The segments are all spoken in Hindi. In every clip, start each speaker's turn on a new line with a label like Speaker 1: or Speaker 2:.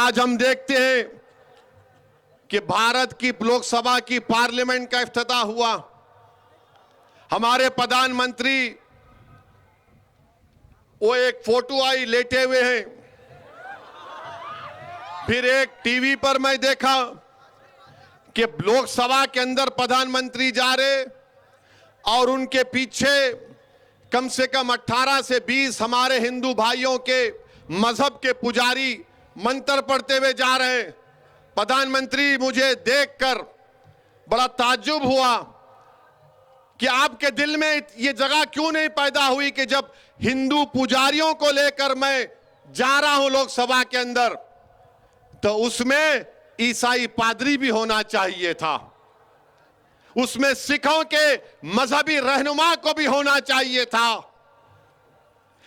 Speaker 1: आज हम देखते हैं कि भारत की लोकसभा की पार्लियामेंट का इफ्तिताह हुआ। हमारे प्रधानमंत्री वो एक फोटो आई लेटे हुए हैं। फिर एक टीवी पर मैं देखा कि लोकसभा के अंदर प्रधानमंत्री जा रहे और उनके पीछे कम से कम 18 से 20 हमारे हिंदू भाइयों के मजहब के पुजारी मंत्र पढ़ते हुए जा रहे हैं। प्रधानमंत्री, मुझे देखकर बड़ा ताज्जुब हुआ कि आपके दिल में ये जगह क्यों नहीं पैदा हुई कि जब हिंदू पुजारियों को लेकर मैं जा रहा हूं लोकसभा के अंदर, तो उसमें ईसाई पादरी भी होना चाहिए था, उसमें सिखों के मजहबी रहनुमा को भी होना चाहिए था,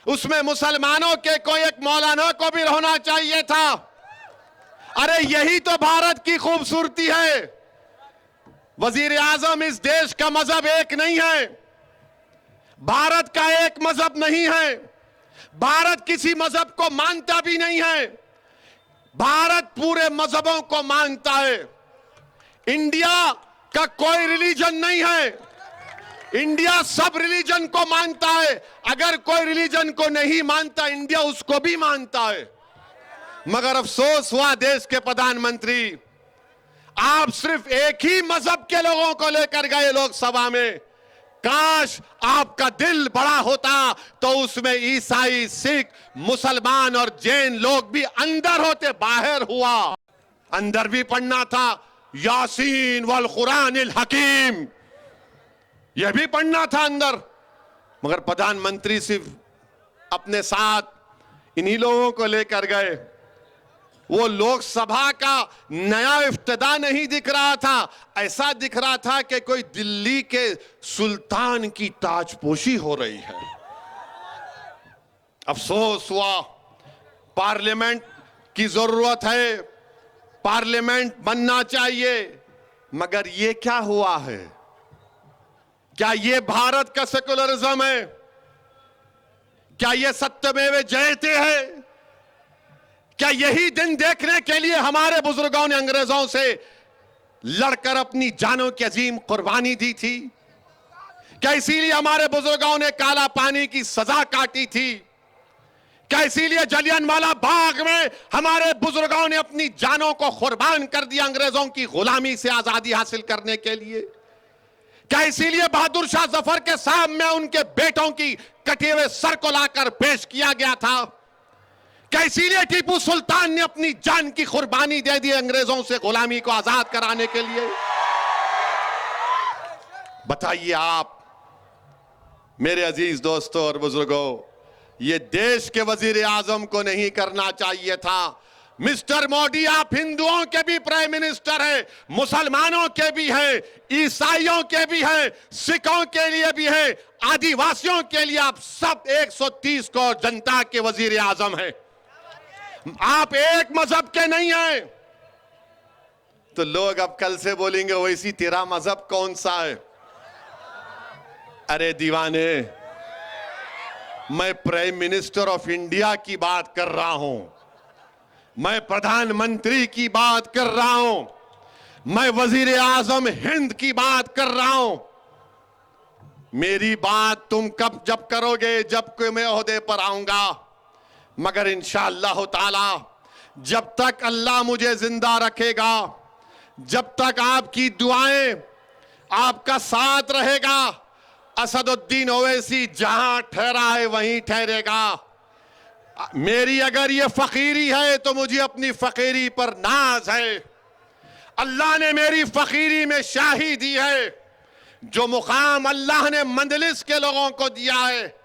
Speaker 1: उसमें मुसलमानों के कोई एक मौलाना को भी होना चाहिए था। अरे यही तो भारत की खूबसूरती है। वजीर आजम, इस देश का मजहब एक नहीं है, भारत का एक मजहब नहीं है, भारत किसी मजहब को मानता भी नहीं है, भारत पूरे मजहबों को मानता है। इंडिया का कोई रिलीजन नहीं है, इंडिया सब रिलीजन को मानता है। अगर कोई रिलीजन को नहीं मानता, इंडिया उसको भी मानता है। मगर अफसोस हुआ देश के प्रधानमंत्री, आप सिर्फ एक ही मजहब के लोगों को लेकर गए लोकसभा में। काश आपका दिल बड़ा होता तो उसमें ईसाई, सिख, मुसलमान और जैन लोग भी अंदर होते। बाहर हुआ, अंदर भी पढ़ना था यासीन वल कुरानिल हकीम, यह भी पढ़ना था अंदर। मगर प्रधानमंत्री सिर्फ अपने साथ इन्हीं लोगों को लेकर गए। वो लोकसभा का नया इफ्तिताह नहीं दिख रहा था, ऐसा दिख रहा था कि कोई दिल्ली के सुल्तान की ताजपोशी हो रही है। अफसोस हुआ, पार्लियामेंट की जरूरत है, पार्लियामेंट बनना चाहिए, मगर ये क्या हुआ है? क्या ये भारत का सेकुलरिज्म है? क्या ये सत्यमेव जयते है? क्या यही दिन देखने के लिए हमारे बुजुर्गों ने अंग्रेजों से लड़कर अपनी जानों की अजीम कुर्बानी दी थी? क्या इसीलिए हमारे बुजुर्गों ने काला पानी की सजा काटी थी? क्या इसीलिए जलियांवाला बाग में हमारे बुजुर्गों ने अपनी जानों को कुर्बान कर दिया अंग्रेजों की गुलामी से आजादी हासिल करने के लिए? क्या इसीलिए बहादुर शाह जफर के सामने उनके बेटों की कटे हुए सर को लाकर पेश किया गया था? क्या इसीलिए टीपू सुल्तान ने अपनी जान की कुर्बानी दे दी अंग्रेजों से गुलामी को आजाद कराने के लिए? बताइए आप मेरे अजीज दोस्तों और बुजुर्गों, ये देश के वजीर आजम को नहीं करना चाहिए था। मिस्टर मोदी, आप हिंदुओं के भी प्राइम मिनिस्टर हैं, मुसलमानों के भी हैं, ईसाइयों के भी हैं, सिखों के लिए भी हैं, आदिवासियों के लिए आप सब 130 करोड़ जनता के वजीर आजम हैं। आप एक मजहब के नहीं हैं। तो लोग अब कल से बोलेंगे वैसी तेरा मजहब कौन सा है? अरे दीवाने, मैं प्राइम मिनिस्टर ऑफ इंडिया की बात कर रहा हूं, मैं प्रधानमंत्री की बात कर रहा हूं, मैं वजीर आजम हिंद की बात कर रहा हूं। मेरी बात तुम कब जब करोगे? जब कोई मैं ओहदे पर आऊंगा। मगर इंशाअल्लाह ताला जब तक अल्लाह मुझे जिंदा रखेगा, जब तक आपकी दुआएं, आपका साथ रहेगा, असदुद्दीन ओवैसी जहां ठहरा है वहीं ठहरेगा। मेरी अगर ये फकीरी है तो मुझे अपनी फकीरी पर नाज है। अल्लाह ने मेरी फकीरी में शाही दी है। जो मुकाम अल्लाह ने मंदलिस के लोगों को दिया है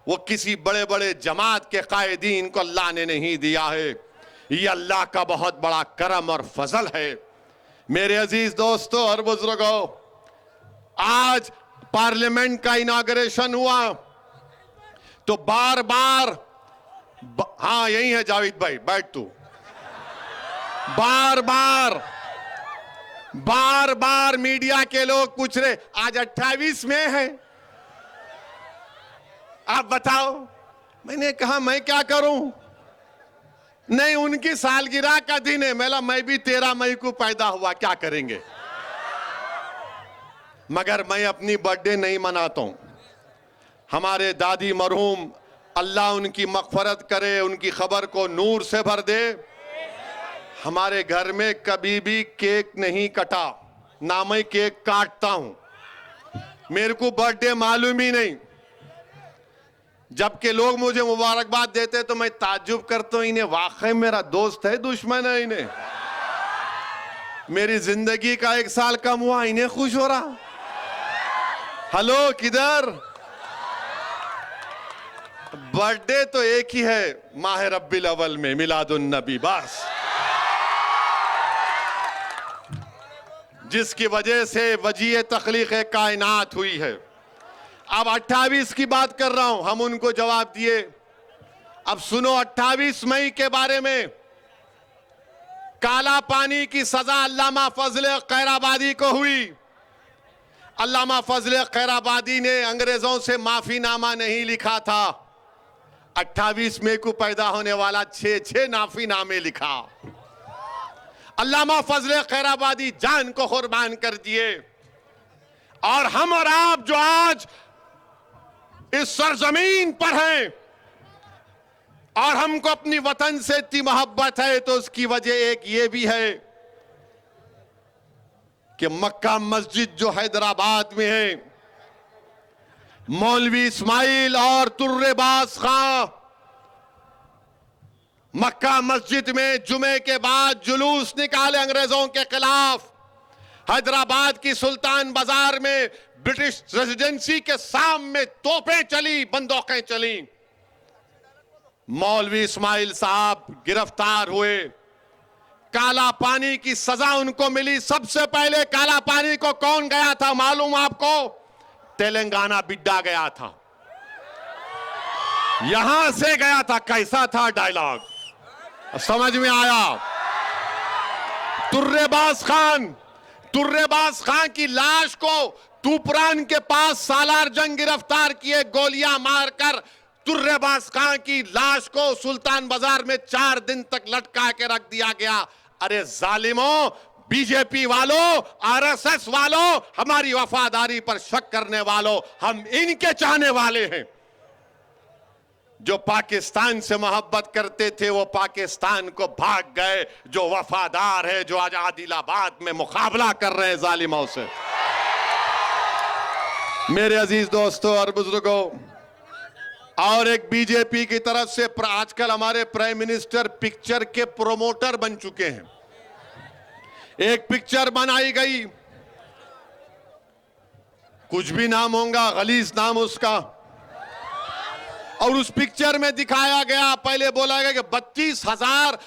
Speaker 1: वो किसी बड़े बड़े जमात के कायदीन को अल्लाह ने नहीं दिया है। ये अल्लाह का बहुत बड़ा करम और फजल है। मेरे अजीज दोस्तों और बुजुर्गों, आज पार्लियामेंट का इनॉग्रेशन हुआ तो बार बार हाँ यही है जावेद भाई, बैठ तू। बार बार मीडिया के लोग पूछ रहे आज 28 में है, आप बताओ। मैंने कहा मैं क्या करूं, नहीं, उनकी सालगिरह का दिन है। मैं भी 13 मई को पैदा हुआ, क्या करेंगे। मगर मैं अपनी बर्थडे नहीं मनाता हूं। हमारे दादी मरहूम, अल्लाह उनकी मग़फ़रत करे, उनकी खबर को नूर से भर दे, हमारे घर में कभी भी केक नहीं कटा, ना मैं केक काटता हूं। मेरे को बर्थडे मालूम ही नहीं। जबकि लोग मुझे मुबारकबाद देते तो मैं ताज्जुब करता हूं, इन्हें वाकई मेरा दोस्त है, दुश्मन है इन्हें। मेरी जिंदगी का 1 साल कम हुआ, इन्हें खुश हो रहा। हेलो, किधर। बर्थडे तो एक ही है, माह रब्बिल अव्वल में मिलादुन नबी, बस, जिसकी वजह से वजीए तख्लीक कायनात हुई है। अब 28 की बात कर रहा हूं, हम उनको जवाब दिए। अब सुनो 28 मई के बारे में। काला पानी की सजा अल्लामा फजल खैराबादी को हुई। अल्लामा फजल खैराबादी ने अंग्रेजों से माफीनामा नहीं लिखा था। 28 मई को पैदा होने वाला 6 माफीनामे लिखा। अल्लामा फजल खैराबादी जान को कुर्बान कर दिए। और हम और आप जो आज इस सरजमीन पर हैं और हमको अपनी वतन से इतनी मोहब्बत है, तो उसकी वजह एक ये भी है कि मक्का मस्जिद जो हैदराबाद में है, मौलवी इस्माइल और तुर्रेबाज खां मक्का मस्जिद में जुमे के बाद जुलूस निकाले अंग्रेजों के खिलाफ। हैदराबाद की सुल्तान बाजार में ब्रिटिश रेजिडेंसी के सामने तोपें चली, बंदूकें चली। मौलवी इस्माइल साहब गिरफ्तार हुए। काला पानी की सजा उनको मिली। सबसे पहले काला पानी को कौन गया था मालूम आपको? तेलंगाना बिड्डा गया था, यहां से गया था। कैसा था डायलॉग, समझ में आया? तुर्रेबाज खान की लाश को तूपरान के पास सालार जंग गिरफ्तार किए, गोलियां मारकर तुर्रेबाज खान की लाश को सुल्तान बाजार में 4 दिन तक लटका के रख दिया गया। अरे जालिमों, बीजेपी वालों, आरएसएस वालों, हमारी वफादारी पर शक करने वालों, हम इनके चाहने वाले हैं। जो पाकिस्तान से मोहब्बत करते थे वो पाकिस्तान को भाग गए। जो वफादार है, जो आज आदिलाबाद में मुकाबला कर रहे हैं जालिमों से। मेरे अजीज दोस्तों और बुजुर्गों, और एक बीजेपी की तरफ से आजकल हमारे प्राइम मिनिस्टर पिक्चर के प्रोमोटर बन चुके हैं। एक पिक्चर बनाई गई, कुछ भी नाम होगा, गलीज नाम उसका, और उस पिक्चर में दिखाया गया, पहले बोला गया कि 32,000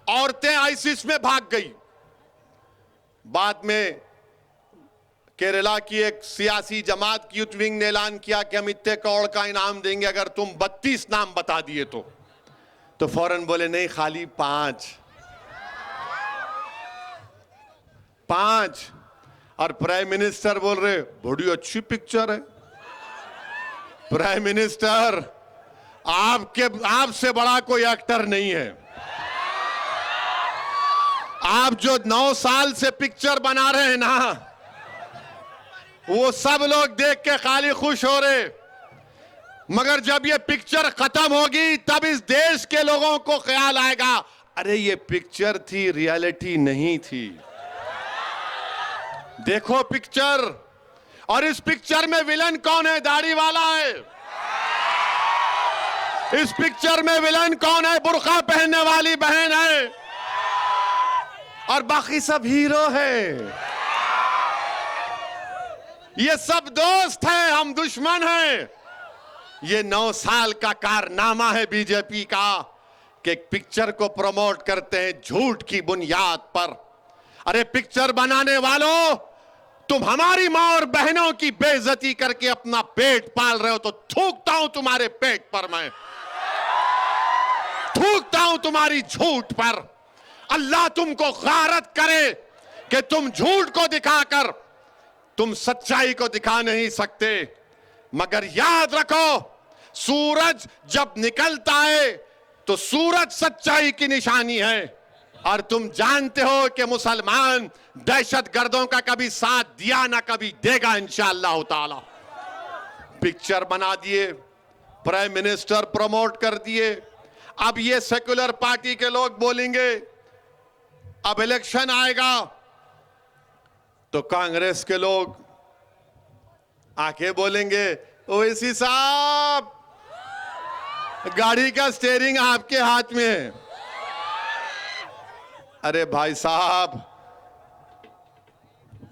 Speaker 1: औरतें आईसिस में भाग गई। बाद में केरला की एक सियासी जमात की यूथ विंग ने ऐलान किया कि हम इतने करोड़ का इनाम देंगे अगर तुम 32 नाम बता दिए तो फौरन बोले नहीं, खाली 5। और प्राइम मिनिस्टर बोल रहे बड़ी अच्छी पिक्चर है। प्राइम मिनिस्टर, आपसे बड़ा कोई एक्टर नहीं है। आप जो 9 साल से पिक्चर बना रहे हैं ना, वो सब लोग देख के खाली खुश हो रहे, मगर जब ये पिक्चर खत्म होगी तब इस देश के लोगों को ख्याल आएगा, अरे ये पिक्चर थी, रियलिटी नहीं थी। देखो पिक्चर, और इस पिक्चर में विलन कौन है? दाढ़ी वाला है। इस पिक्चर में विलन कौन है? बुर्का पहनने वाली बहन है, और बाकी सब हीरो है। ये सब दोस्त हैं, हम दुश्मन हैं। ये 9 साल का कारनामा है बीजेपी का कि पिक्चर को प्रमोट करते हैं झूठ की बुनियाद पर। अरे पिक्चर बनाने वालों, तुम हमारी मां और बहनों की बेइज्जती करके अपना पेट पाल रहे हो, तो थूकता हूं तुम्हारे पेट पर, मैं थूकता हूं तुम्हारी झूठ पर। अल्लाह तुमको गारत करे कि तुम झूठ को दिखाकर तुम सच्चाई को दिखा नहीं सकते। मगर याद रखो, सूरज जब निकलता है तो सूरज सच्चाई की निशानी है। और तुम जानते हो कि मुसलमान दहशतगर्दों का कभी साथ दिया ना कभी देगा इंशाअल्लाह ताला। पिक्चर बना दिए, प्राइम मिनिस्टर प्रमोट कर दिए। अब ये सेक्युलर पार्टी के लोग बोलेंगे अब इलेक्शन आएगा तो कांग्रेस के लोग आके बोलेंगे ओवैसी साहब गाड़ी का स्टीयरिंग आपके हाथ में है। अरे भाई साहब,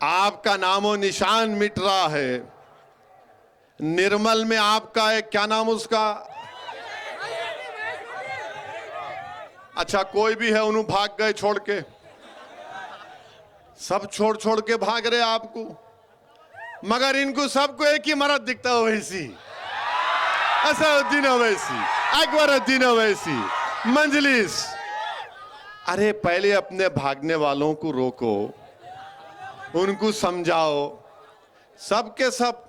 Speaker 1: आपका नामो निशान मिट रहा है। निर्मल में आपका एक क्या नाम उसका, अच्छा कोई भी है, उन्होंने भाग गए छोड़ के, सब छोड़ छोड़ के भाग रहे आपको, मगर इनको सबको एक ही मर्द दिखता है ओवैसी, असदुद्दीन ओवैसी, अकबरुद्दीन ओवैसी, मंजलिस। अरे पहले अपने भागने वालों को रोको, उनको समझाओ। सब के सब